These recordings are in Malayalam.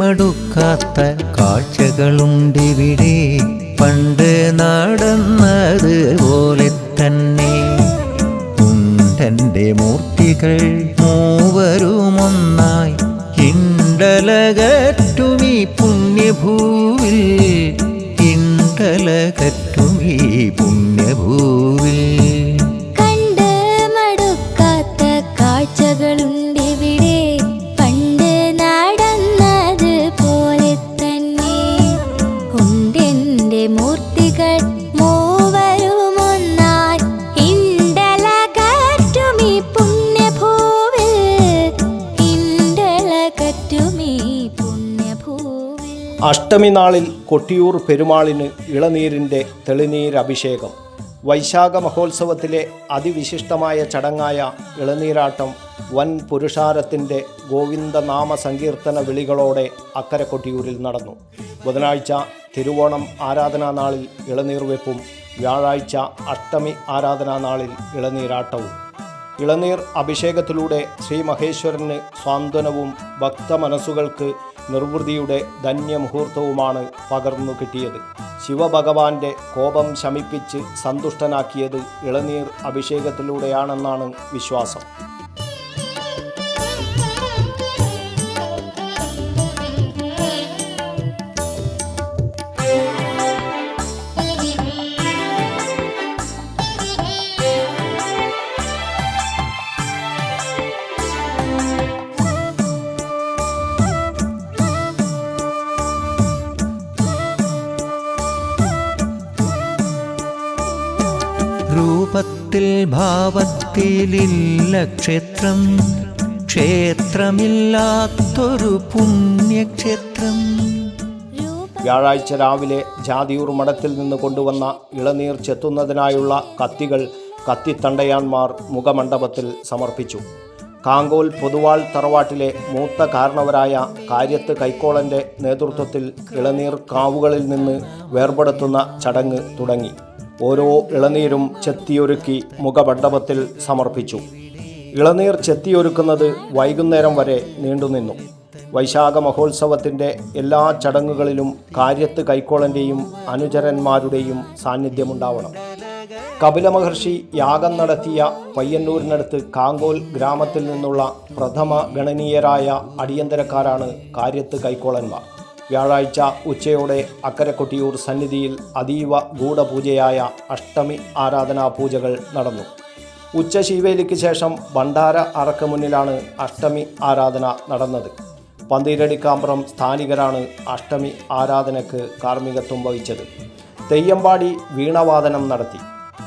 മടുക്കാത്ത കാഴ്ചകളുണ്ടിവിടെ. പണ്ട് നടന്നതുപോലെ തന്നെ കുണ്ടൻ്റെ മൂർത്തികൾ മൂവരുമൊന്നായി ഇണ്ടലകറ്റുമീ പുണ്യഭൂവിൽ. ഇണ്ടലകറ്റുമീ പുണ്യഭൂവിൽ. കണ്ട് മടുക്കാത്ത കാഴ്ചകളുണ്ടിവിടെ. പണ്ട് നടന്നതുപോലെ തന്നെ കുണ്ടൻ്റെ മൂർത്തികൾ മൂവരുമൊന്നായി ഇണ്ടലകറ്റുമീ പുണ്യഭൂവിൽ. ഇണ്ടലകറ്റുമീ പുണ്യഭൂവിൽ. അഷ്ടമി നാളിൽ കൊട്ടിയൂർ പെരുമാളിന് ഇളനീരിൻ്റെ തെളിനീരഭിഷേകം. വൈശാഖ മഹോത്സവത്തിലെ അതിവിശിഷ്ടമായ ചടങ്ങായ ഇളനീരാട്ടം വൻ പുരുഷാരത്തിൻ്റെ ഗോവിന്ദനാമ സങ്കീർത്തന വിളികളോടെ അക്കരെ കൊട്ടിയൂരിൽ നടന്നു. ബുധനാഴ്ച തിരുവോണം ആരാധനാ നാളിൽ ഇളനീർ വെപ്പും വ്യാഴാഴ്ച അഷ്ടമി ആരാധനാ നാളിൽ ഇളനീരാട്ടവും. ഇളനീർ അഭിഷേകത്തിലൂടെ ശ്രീ മഹേശ്വരന് സ്വാന്തനവും ഭക്തമനസ്സുകൾക്ക് നിർവൃതിയുടെ ധന്യമുഹൂർത്തവുമാണ് പകർന്നു കിട്ടിയത്. ശിവഭഗവാന്റെ കോപം ശമിപ്പിച്ച് സന്തുഷ്ടനാക്കിയത് ഇളനീർ അഭിഷേകത്തിലൂടെയാണെന്നാണ് വിശ്വാസം. രൂപത്തിൽ ഭാവത്തിലില്ല ക്ഷേത്രം, ക്ഷേത്രമില്ലാത്തൊരു പുണ്യക്ഷേത്രം. വ്യാഴാഴ്ച രാവിലെ ജാതിയൂർ മഠത്തിൽ നിന്ന് കൊണ്ടുവന്ന ഇളനീർ ചെത്തുന്നതിനായുള്ള കത്തികൾ കത്തിത്തണ്ടയാന്മാർ മുഖമണ്ഡപത്തിൽ സമർപ്പിച്ചു. കാങ്കോൽ പൊതുവാൾ തറവാട്ടിലെ മൂത്ത കാരണവരായ കാര്യത്ത് കൈക്കോളൻ്റെ നേതൃത്വത്തിൽ ഇളനീർ കാവുകളിൽ നിന്ന് വേർപെടുത്തുന്ന ചടങ്ങ് തുടങ്ങി. ഓരോ ഇളനീരും ചെത്തിയൊരുക്കി മുഖമണ്ഡപത്തിൽ സമർപ്പിച്ചു. ഇളനീർ ചെത്തിയൊരുക്കുന്നത് വൈകുന്നേരം വരെ നീണ്ടുനിന്നു. വൈശാഖ മഹോത്സവത്തിൻ്റെ എല്ലാ ചടങ്ങുകളിലും കാര്യത്ത് കൈക്കോളൻ്റെയും അനുചരന്മാരുടെയും സാന്നിധ്യമുണ്ടാവണം. കപില മഹർഷി യാഗം നടത്തിയ പയ്യന്നൂരിനടുത്ത് കാങ്കോൽ ഗ്രാമത്തിൽ നിന്നുള്ള പ്രഥമ ഗണനീയരായ അടിയന്തരക്കാരാണ് കാര്യത്ത് കൈക്കോളന്മാർ. വ്യാഴാഴ്ച ഉച്ചയോടെ അക്കരെ കൊട്ടിയൂർ സന്നിധിയിൽ അതീവ ഗൂഢപൂജയായ അഷ്ടമി ആരാധനാ പൂജകൾ നടന്നു. ഉച്ചശീവേലിക്ക് ശേഷം ഭണ്ഡാര അറക്ക് മുന്നിലാണ് അഷ്ടമി ആരാധന നടന്നത്. പന്തീരടിക്കാമ്പ്രം സ്ഥാനികരാണ് അഷ്ടമി ആരാധനയ്ക്ക് കാർമ്മികത്വം വഹിച്ചത്. തെയ്യമ്പാടി വീണവാദനം നടത്തി.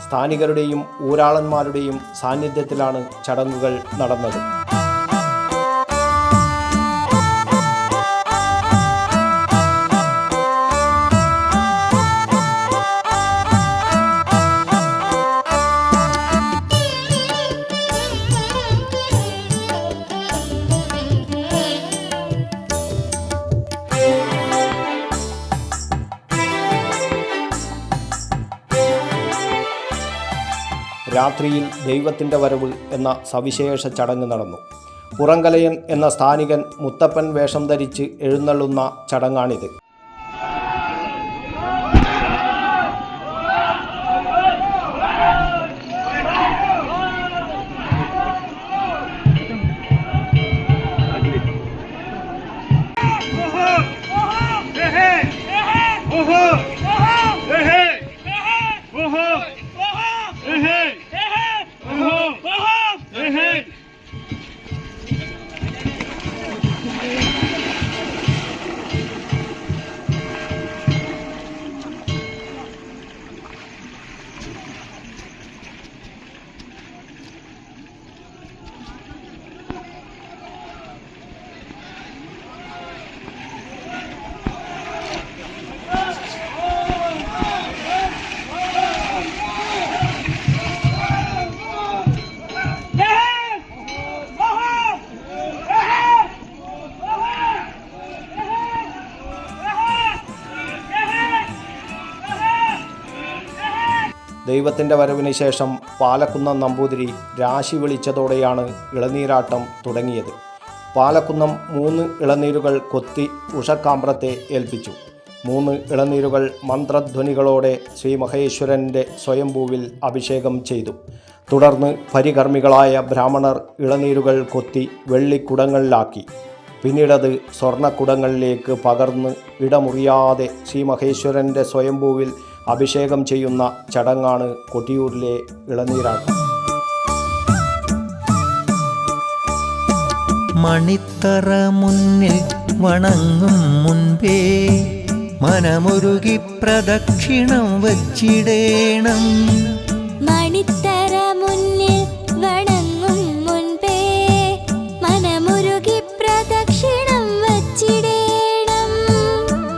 സ്ഥാനികരുടെയും ഊരാളന്മാരുടെയും സാന്നിധ്യത്തിലാണ് ചടങ്ങുകൾ നടന്നത്. രാത്രിയിൽ ദൈവത്തിൻ്റെ വരവ് എന്ന സവിശേഷ ചടങ്ങ് നടന്നു. പുറങ്കലയൻ എന്ന സ്ഥാനികൻ മുത്തപ്പൻ വേഷം ധരിച്ച് എഴുന്നള്ളുന്ന ചടങ്ങാണിത്. ദൈവത്തിൻ്റെ വരവിന് ശേഷം പാലക്കുന്നം നമ്പൂതിരി രാശി വിളിച്ചതോടെയാണ് ഇളനീരാട്ടം തുടങ്ങിയത്. പാലക്കുന്നം 3 ഇളനീരുകൾ കൊത്തി ഉഷക്കാമ്പ്രത്തെ ഏൽപ്പിച്ചു. 3 ഇളനീരുകൾ മന്ത്രധ്വനികളോടെ ശ്രീ മഹേശ്വരൻ്റെ സ്വയംഭൂവിൽ അഭിഷേകം ചെയ്തു. തുടർന്ന് പരികർമ്മികളായ ബ്രാഹ്മണർ ഇളനീരുകൾ കൊത്തി വെള്ളിക്കുടങ്ങളിലാക്കി. പിന്നീടത് സ്വർണ്ണക്കുടങ്ങളിലേക്ക് പകർന്ന് ഇടമുറിയാതെ ശ്രീ മഹേശ്വരൻ്റെ സ്വയംഭൂവിൽ അഭിഷേകം ചെയ്യുന്ന ചടങ്ങാണ് കൊട്ടിയൂരിലെ ഇളനീരാട്ടം. മണിത്തറ മുന്നിൽ വണങ്ങും മുൻപേ മനമുരുകി പ്രദക്ഷിണം വച്ചിടേണം. മണിത്തറ മുന്നിൽ വണങ്ങും മുൻപേ മനമുരുകി പ്രദക്ഷിണം വച്ചിടേണം.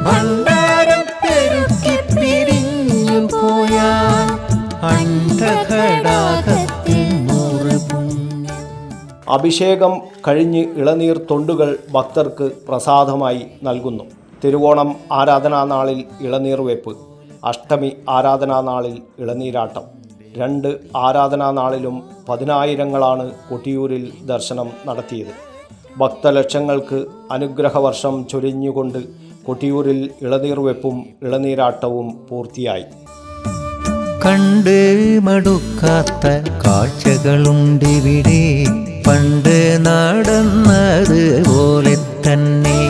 ഭണ്ഡാരം പെരുക്കി പിരിഞ്ഞു പോയാൽ അണ്ഡഘടാകത്തിൽ 100 പുണ്യം. അഭിഷേകം കഴിഞ്ഞ് ഇളനീർ തൊണ്ടുകൾ ഭക്തർക്ക് പ്രസാദമായി നൽകുന്നു. തിരുവോണം ആരാധനാനാളിൽ ഇളനീർ വെപ്പ്, അഷ്ടമി ആരാധനാനാളിൽ ഇളനീരാട്ടം. 2 ആരാധനാനാളിലും പതിനായിരങ്ങളാണ് കൊട്ടിയൂരിൽ ദർശനം നടത്തിയത്. ഭക്തലക്ഷങ്ങൾക്ക് അനുഗ്രഹവർഷം ചൊരിഞ്ഞുകൊണ്ട് കൊട്ടിയൂരിൽ ഇളനീർ വെപ്പും ഇളനീരാട്ടവും പൂർത്തിയായി. കണ്ട് മടുക്കാത്ത കാഴ്ചകളുണ്ടിവിടെ, പണ്ട് നടന്നത് പോലെ തന്നെ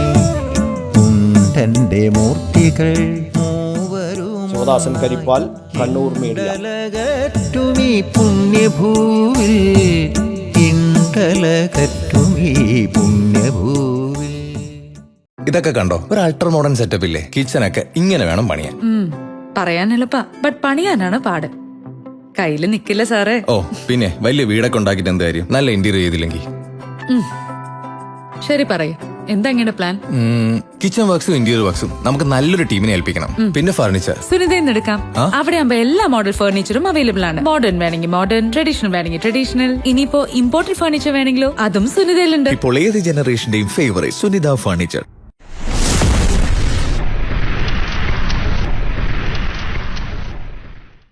ഉണ്ടന്റെ മൂർത്തികൾ മൂവരും. ശിവദാസൻ കരിപ്പാൽ, കണ്ണൂർ മീഡിയ. ഇണ്ടലകറ്റുമീ പുണ്യഭൂവിൽ, ഇണ്ടലകറ്റുമീ പുണ്യഭൂവിൽ. ഇതൊക്കെ കണ്ടോ? ഒരു അൾട്രാ മോഡേൺ സെറ്റപ്പ് ഇല്ലേ? കിച്ചനൊക്കെ ഇങ്ങനെ വേണം പണിയാൻ. പറയാൻ എളുപ്പാ, ബട്ട് പണിയാനാണ് പാട്. കയ്യില് നിക്കില്ല സാറേ. ഓ പിന്നെ വലിയ വീടൊക്കെ ഉണ്ടാക്കിട്ട് എന്ത് കാര്യം, നല്ല ഇന്റീരിയർ ചെയ്തില്ലെങ്കിൽ. ശരി പറയൂ, എന്താ ഇങ്ങനെ പ്ലാൻ? കിച്ചൺ വർക്ക്സും ഇന്റീരിയർ വർക്ക്സും നമുക്ക് നല്ലൊരു ടീമിനെ ഏൽപ്പിക്കണം. പിന്നെ ഫർണിച്ചർ സുനിതയിൽ എടുക്കാം. അവിടെ ആകുമ്പോ എല്ലാ മോഡൽ ഫർണിച്ചറും അവൈലബിൾ ആണ്. മോഡേൺ വേണമെങ്കിൽ മോഡേൺ, ട്രഡീഷണൽ വേണമെങ്കിൽ ട്രഡീഷണൽ. ഇനിയിപ്പോ ഇമ്പോർട്ടഡ് ഫർണിച്ചർ വേണമെങ്കിലോ അതും സുനിതയിലുണ്ട്. ഇപ്പോൾ ഏത് ജനറേഷന്റെയും ഫേവറേറ്റ് സുനിത ഫർണിച്ചർ.